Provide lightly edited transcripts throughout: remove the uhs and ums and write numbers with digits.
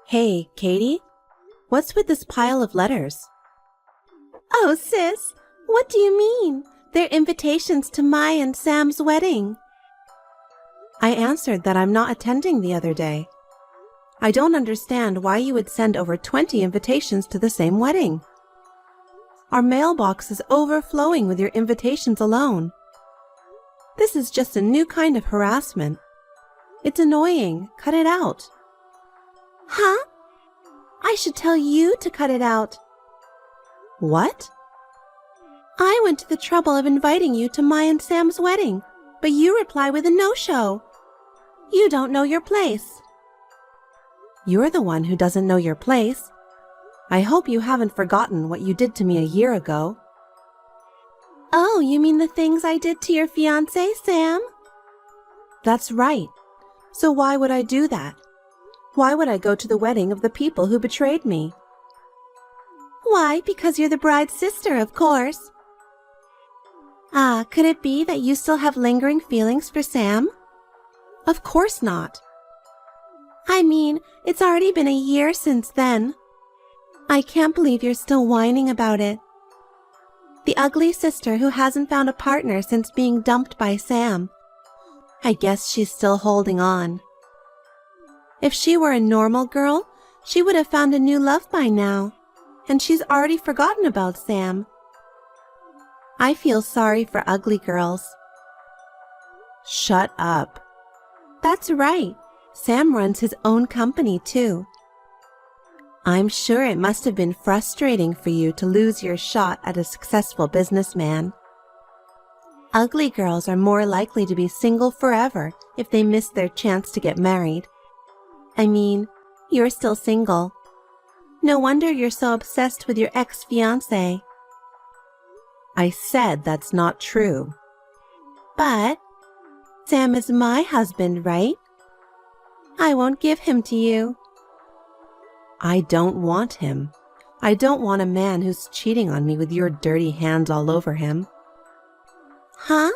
Hey, Katie? What's with this pile of letters? Oh, sis, what do you mean? They're invitations to my and Sam's wedding. I answered that I'm not attending the other day. I don't understand why you would send over 20 invitations to the same wedding. Our mailbox is overflowing with your invitations alone. This is just a new kind of harassment. It's annoying. Cut it out. Huh? I should tell you to cut it out. What? I went to the trouble of inviting you to my and Sam's wedding, but you reply with a no-show. You don't know your place. You're the one who doesn't know your place. I hope you haven't forgotten what you did to me a year ago. Oh, you mean the things I did to your fiancé, Sam? That's right. So why would I do that? Why would I go to the wedding of the people who betrayed me? Why, because you're the bride's sister, of course. Ah, could it be that you still have lingering feelings for Sam? Of course not. I mean, it's already been a year since then. I can't believe you're still whining about it. The ugly sister who hasn't found a partner since being dumped by Sam. I guess she's still holding on. If she were a normal girl, she would have found a new love by now, and she's already forgotten about Sam. I feel sorry for ugly girls. Shut up. That's right. Sam runs his own company, too. I'm sure it must have been frustrating for you to lose your shot at a successful businessman. Ugly girls are more likely to be single forever if they miss their chance to get married. I mean, you're still single. No wonder you're so obsessed with your ex-fiancé. I said that's not true. But Sam is my husband, right? I won't give him to you. I don't want him. I don't want a man who's cheating on me with your dirty hands all over him. Huh?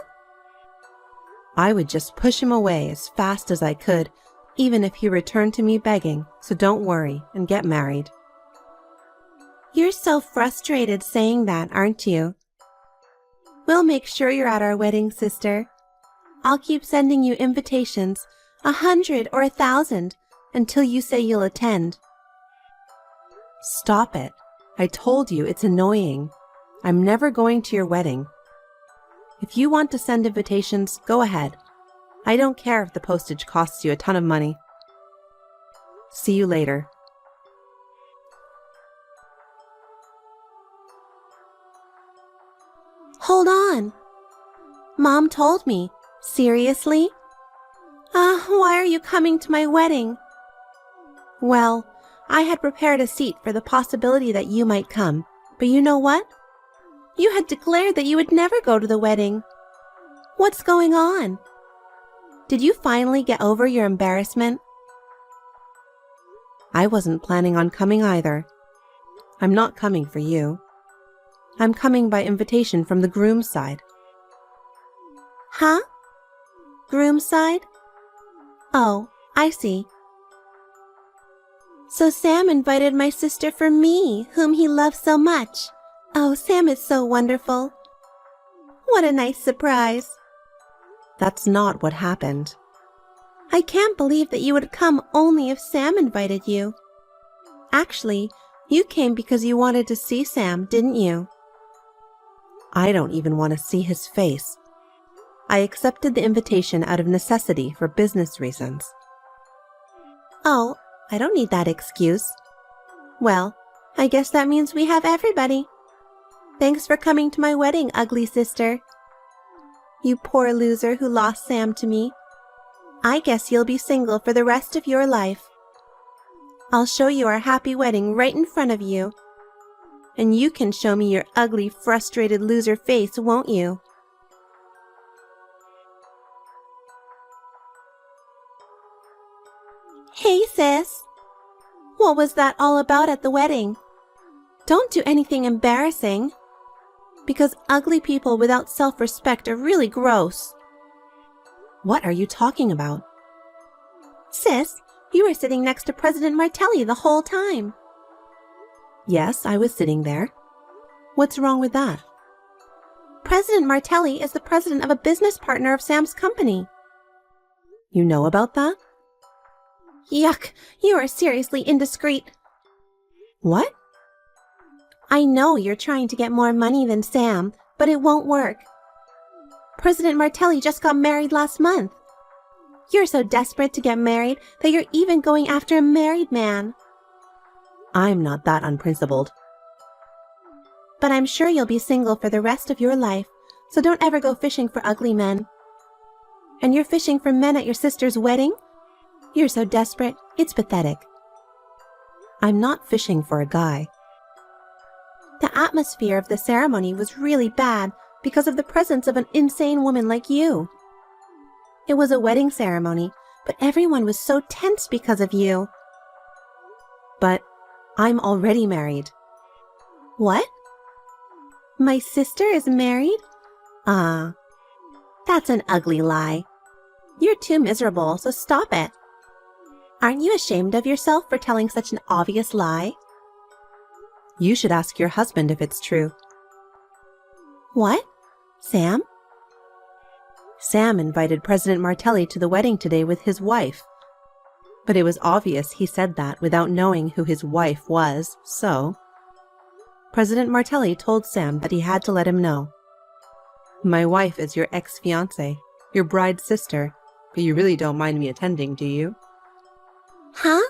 I would just push him away as fast as I could, even if he returned to me begging, so don't worry and get married. You're so frustrated saying that, aren't you? We'll make sure you're at our wedding, sister. I'll keep sending you invitations, 100 or 1,000, until you say you'll attend. Stop it. I told you it's annoying. I'm never going to your wedding. If you want to send invitations, go ahead. I don't care if the postage costs you a ton of money. See you later. Hold on. Mom told me. Seriously? Why are you coming to my wedding? Well, I had prepared a seat for the possibility that you might come, but you know what? You had declared that you would never go to the wedding. What's going on? Did you finally get over your embarrassment? I wasn't planning on coming either. I'm not coming for you. I'm coming by invitation from the groom's side. Huh? Groom's side? Oh, I see. So Sam invited my sister for me, whom he loves so much. Oh, Sam is so wonderful. What a nice surprise. That's not what happened. I can't believe that you would come only if Sam invited you. Actually, you came because you wanted to see Sam, didn't you? I don't even want to see his face. I accepted the invitation out of necessity for business reasons. Oh, I don't need that excuse. Well, I guess that means we have everybody. Thanks for coming to my wedding, ugly sister. You poor loser who lost Sam to me. I guess you'll be single for the rest of your life. I'll show you our happy wedding right in front of you. And you can show me your ugly, frustrated loser face, won't you? Hey, sis. What was that all about at the wedding? Don't do anything embarrassing. Because ugly people without self-respect are really gross. What are you talking about? Sis, You were sitting next to President Martelli the whole time. Yes, I was sitting there. What's wrong with that? President Martelli is the president of a business partner of Sam's company. You know about that? Yuck, you are seriously indiscreet. What? I know you're trying to get more money than Sam, but it won't work. President Martelli just got married last month. You're so desperate to get married that you're even going after a married man. I'm not that unprincipled. But I'm sure you'll be single for the rest of your life, so don't ever go fishing for ugly men. And you're fishing for men at your sister's wedding? You're so desperate, it's pathetic. I'm not fishing for a guy. The atmosphere of the ceremony was really bad because of the presence of an insane woman like you. It was a wedding ceremony, but everyone was so tense because of you. But I'm already married. What? My sister is married? That's an ugly lie. You're too miserable, so stop it. Aren't you ashamed of yourself for telling such an obvious lie? You should ask your husband if it's true. What? Sam? Sam invited President Martelli to the wedding today with his wife. But it was obvious he said that without knowing who his wife was, so President Martelli told Sam that he had to let him know. My wife is your ex-fiancé, your bride's sister, but you really don't mind me attending, do you? Huh?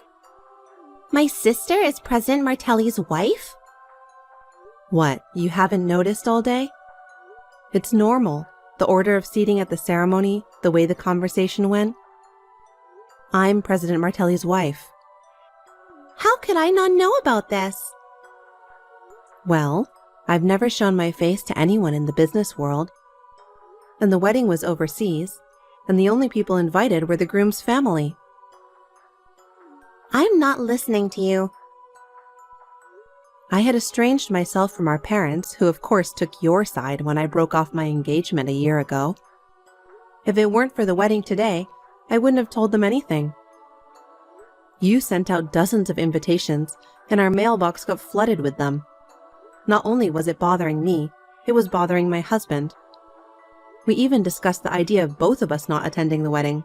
My sister is President Martelli's wife? What, you haven't noticed all day? It's normal, the order of seating at the ceremony, the way the conversation went. I'm President Martelli's wife. How could I not know about this? Well, I've never shown my face to anyone in the business world. And the wedding was overseas, and the only people invited were the groom's family. I'm not listening to you. I had estranged myself from our parents, who of course took your side when I broke off my engagement a year ago. If it weren't for the wedding today, I wouldn't have told them anything. You sent out dozens of invitations, and our mailbox got flooded with them. Not only was it bothering me, it was bothering my husband. We even discussed the idea of both of us not attending the wedding.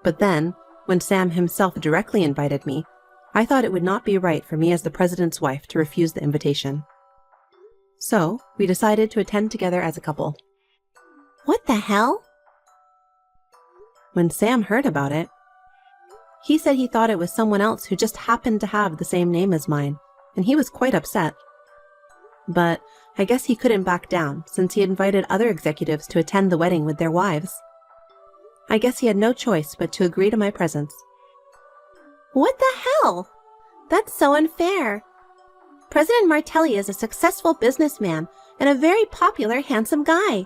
But then, when Sam himself directly invited me, I thought it would not be right for me as the president's wife to refuse the invitation. So, we decided to attend together as a couple. What the hell? When Sam heard about it, he said he thought it was someone else who just happened to have the same name as mine, and he was quite upset. But I guess he couldn't back down since he had invited other executives to attend the wedding with their wives. I guess he had no choice but to agree to my presence. What the hell? That's so unfair. President Martelli is a successful businessman and a very popular, handsome guy.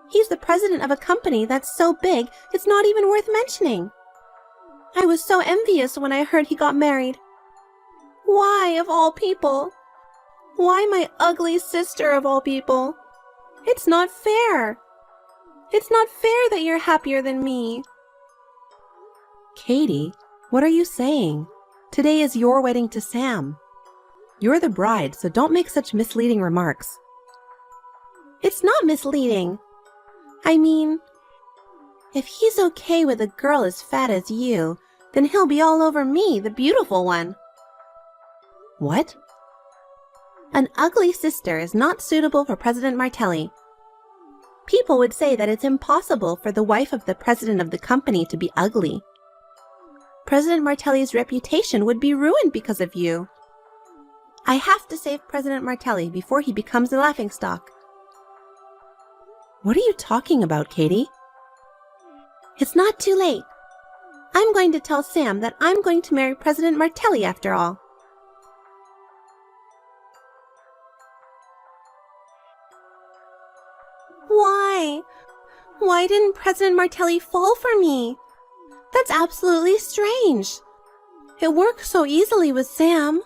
He's the president of a company that's so big it's not even worth mentioning. I was so envious when I heard he got married. Why, of all people? Why my ugly sister of all people? It's not fair. It's not fair that you're happier than me. Katie, what are you saying? Today is your wedding to Sam. You're the bride, so don't make such misleading remarks. It's not misleading. I mean, if he's okay with a girl as fat as you, then he'll be all over me, the beautiful one. What? An ugly sister is not suitable for President Martelli. People would say that it's impossible for the wife of the president of the company to be ugly. President Martelli's reputation would be ruined because of you. I have to save President Martelli before he becomes a laughingstock. What are you talking about, Katie? It's not too late. I'm going to tell Sam that I'm going to marry President Martelli after all. Why? Why didn't President Martelli fall for me? That's absolutely strange. It worked so easily with Sam.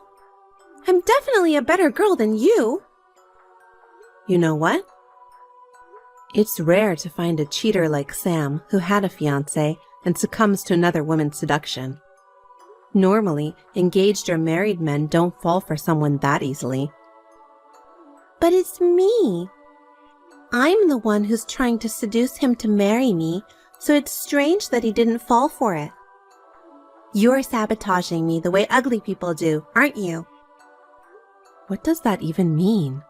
I'm definitely a better girl than you. You know what? It's rare to find a cheater like Sam who had a fiancé and succumbs to another woman's seduction. Normally, engaged or married men don't fall for someone that easily. But it's me. I'm the one who's trying to seduce him to marry me, so it's strange that he didn't fall for it. You're sabotaging me the way ugly people do, aren't you? What does that even mean?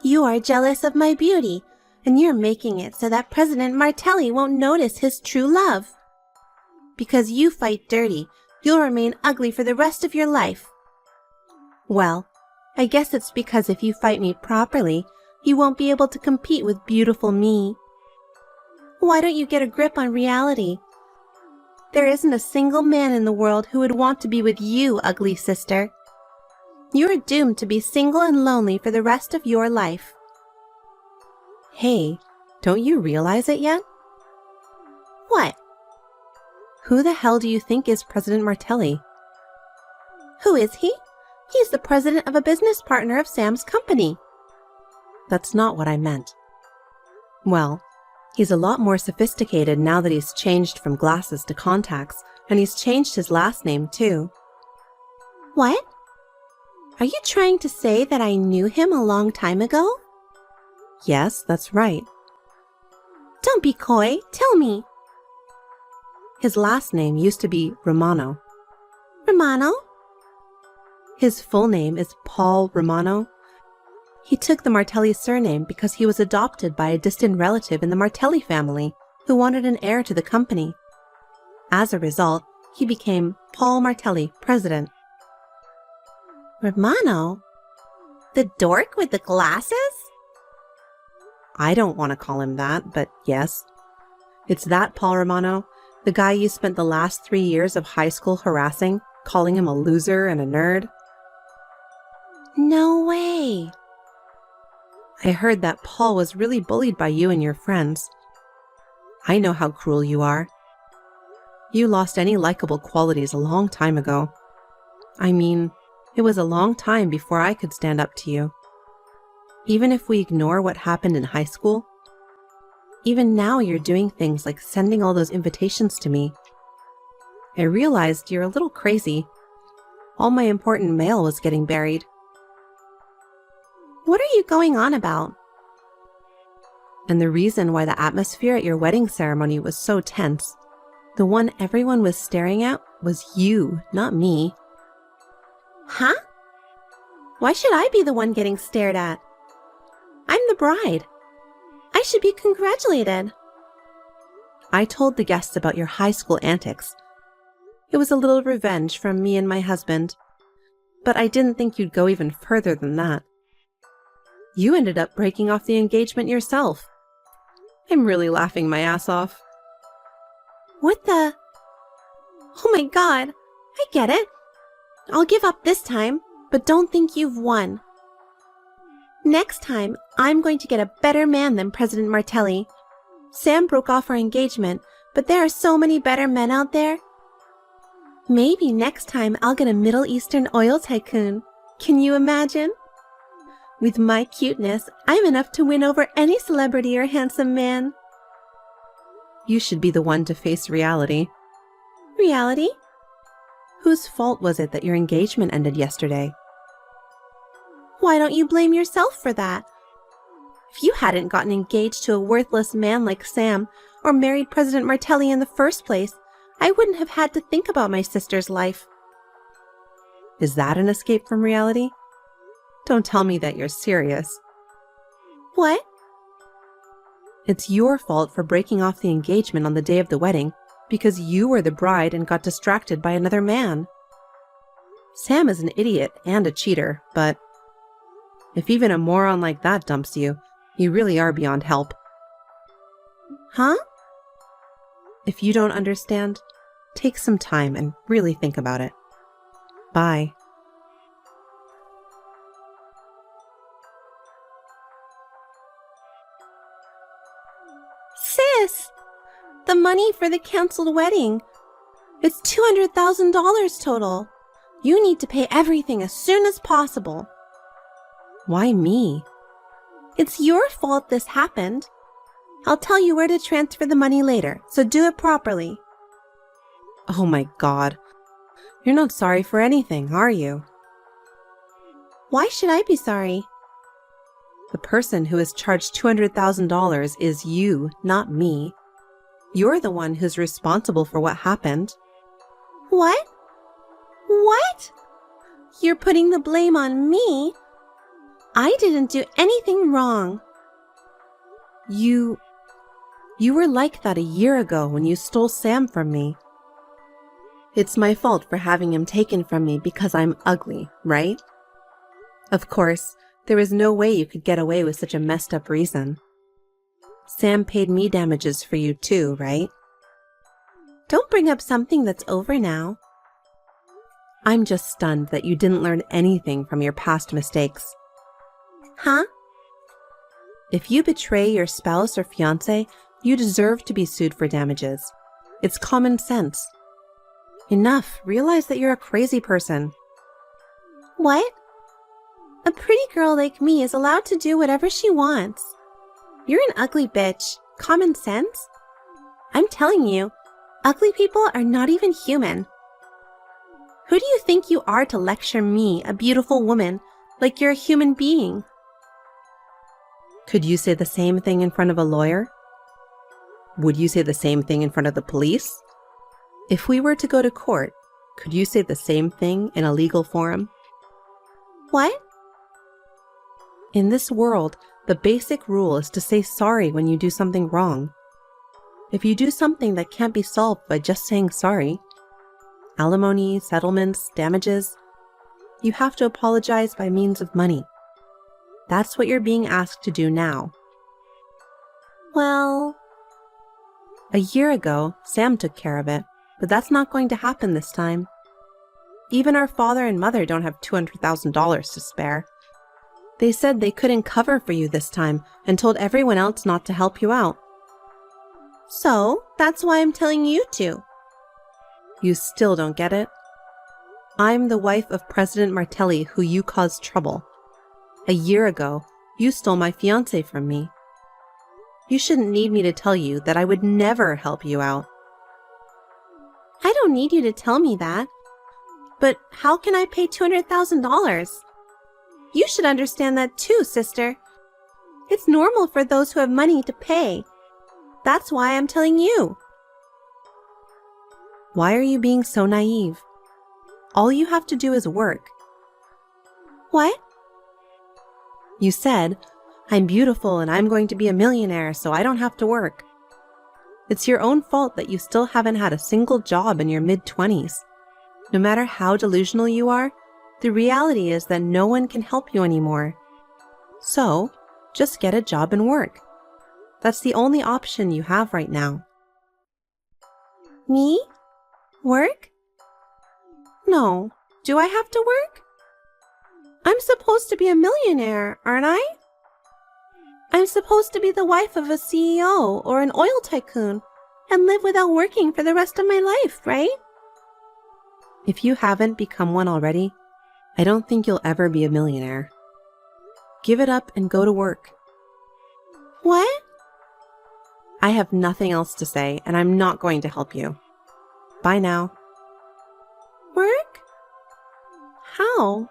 You are jealous of my beauty, and you're making it so that President Martelli won't notice his true love. Because you fight dirty, you'll remain ugly for the rest of your life. Well, I guess it's because if you fight me properly, you won't be able to compete with beautiful me. Why don't you get a grip on reality? There isn't a single man in the world who would want to be with you, ugly sister. You're doomed to be single and lonely for the rest of your life. Hey, don't you realize it yet? What? Who the hell do you think is President Martelli? Who is he? He's the president of a business partner of Sam's company. That's not what I meant. Well, he's a lot more sophisticated now that he's changed from glasses to contacts, and he's changed his last name too. What? Are you trying to say that I knew him a long time ago? Yes, that's right. Don't be coy. Tell me. His last name used to be Romano. Romano? His full name is Paul Romano. He took the Martelli surname because he was adopted by a distant relative in the Martelli family who wanted an heir to the company. As a result, he became Paul Martelli, president. Romano? The dork with the glasses? I don't want to call him that, but yes. It's that Paul Romano, the guy you spent the last 3 years of high school harassing, calling him a loser and a nerd. No way. I heard that Paul was really bullied by you and your friends. I know how cruel you are. You lost any likable qualities a long time ago. I mean, it was a long time before I could stand up to you. Even if we ignore what happened in high school, even now you're doing things like sending all those invitations to me. I realized you're a little crazy. All my important mail was getting buried. What are you going on about? And the reason why the atmosphere at your wedding ceremony was so tense, the one everyone was staring at, was you, not me. Huh? Why should I be the one getting stared at? I'm the bride. I should be congratulated. I told the guests about your high school antics. It was a little revenge from me and my husband, but I didn't think you'd go even further than that. You ended up breaking off the engagement yourself. I'm really laughing my ass off. What the? Oh my God, I get it. I'll give up this time, but don't think you've won. Next time, I'm going to get a better man than President Martelli. Sam broke off our engagement, but there are so many better men out there. Maybe next time I'll get a Middle Eastern oil tycoon. Can you imagine? With my cuteness, I'm enough to win over any celebrity or handsome man. You should be the one to face reality. Reality? Whose fault was it that your engagement ended yesterday? Why don't you blame yourself for that? If you hadn't gotten engaged to a worthless man like Sam or married President Martelli in the first place, I wouldn't have had to think about my sister's life. Is that an escape from reality? Don't tell me that you're serious. What? It's your fault for breaking off the engagement on the day of the wedding because you were the bride and got distracted by another man. Sam is an idiot and a cheater, but if even a moron like that dumps you, you really are beyond help. Huh? If you don't understand, take some time and really think about it. Bye. Sis! The money for the canceled wedding. It's $200,000 total. You need to pay everything as soon as possible. Why me? It's your fault this happened. I'll tell you where to transfer the money later, so do it properly. Oh my God. You're not sorry for anything, are you? Why should I be sorry? The person who is charged $200,000 is you, not me. You're the one who's responsible for what happened. What? What? You're putting the blame on me? I didn't do anything wrong. You were like that a year ago when you stole Sam from me. It's my fault for having him taken from me because I'm ugly, right? Of course, there is no way you could get away with such a messed up reason. Sam paid me damages for you too, right? Don't bring up something that's over now. I'm just stunned that you didn't learn anything from your past mistakes. Huh? If you betray your spouse or fiancé, you deserve to be sued for damages. It's common sense. Enough. Realize that you're a crazy person. What? A pretty girl like me is allowed to do whatever she wants. You're an ugly bitch. Common sense? I'm telling you, ugly people are not even human. Who do you think you are to lecture me, a beautiful woman, like you're a human being? Could you say the same thing in front of a lawyer? Would you say the same thing in front of the police? If we were to go to court, could you say the same thing in a legal forum? What? In this world, the basic rule is to say sorry when you do something wrong. If you do something that can't be solved by just saying sorry, alimony, settlements, damages, you have to apologize by means of money. That's what you're being asked to do now. Well, a year ago, Sam took care of it, but that's not going to happen this time. Even our father and mother don't have $200,000 to spare. They said they couldn't cover for you this time and told everyone else not to help you out. So, that's why I'm telling you to. You still don't get it? I'm the wife of President Martelli who you caused trouble. A year ago, you stole my fiancé from me. You shouldn't need me to tell you that I would never help you out. I don't need you to tell me that. But how can I pay $200,000? You should understand that too, sister. It's normal for those who have money to pay. That's why I'm telling you. Why are you being so naive? All you have to do is work. What? You said, I'm beautiful and I'm going to be a millionaire, so I don't have to work. It's your own fault that you still haven't had a single job in your mid-20s. No matter how delusional you are, the reality is that no one can help you anymore. So, just get a job and work. That's the only option you have right now. Me? Work? No. Do I have to work? I'm supposed to be a millionaire, aren't I? I'm supposed to be the wife of a CEO or an oil tycoon and live without working for the rest of my life, right? If you haven't become one already, I don't think you'll ever be a millionaire. Give it up and go to work. What? I have nothing else to say, and I'm not going to help you. Bye now. Work? How?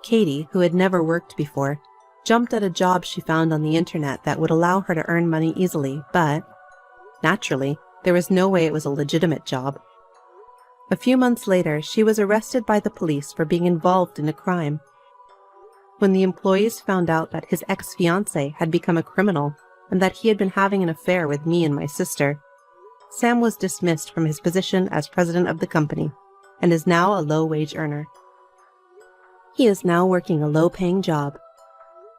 Katie, who had never worked before, jumped at a job she found on the internet that would allow her to earn money easily, but, naturally, there was no way it was a legitimate job. A few months later, she was arrested by the police for being involved in a crime. When the employees found out that his ex-fiancé had become a criminal and that he had been having an affair with me and my sister, Sam was dismissed from his position as president of the company and is now a low-wage earner. He is now working a low-paying job.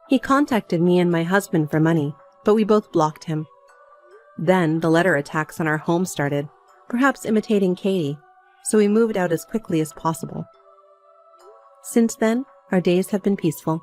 He contacted me and my husband for money, but we both blocked him. Then the letter attacks on our home started, perhaps imitating Katie, so we moved out as quickly as possible. Since then, our days have been peaceful.